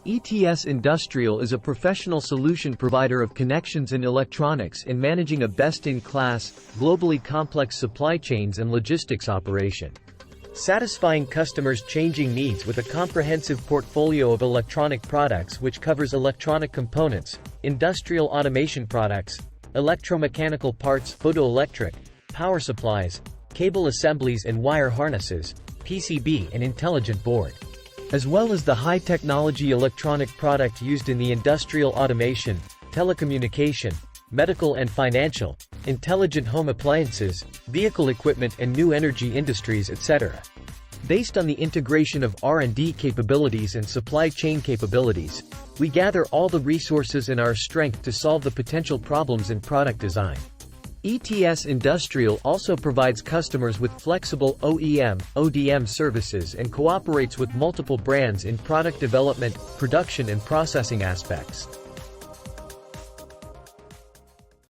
ETS Industrial is a professional solution provider of connections in electronics and managing a best-in-class, globally complex supply chains and logistics operation. Satisfying customers' changing needs with a comprehensive portfolio of electronic products which covers electronic components, industrial automation products, electromechanical parts, photoelectric, power supplies, cable assemblies and wire harnesses, PCB and intelligent board, as well as the high-technology electronic product used in the industrial automation, telecommunication, medical and financial, intelligent home appliances, vehicle equipment and new energy industries, etc. Based on the integration of R&D capabilities and supply chain capabilities, we gather all the resources in our strength to solve the potential problems in product design. ETS Industrial also provides customers with flexible OEM, ODM services and cooperates with multiple brands in product development, production and processing aspects.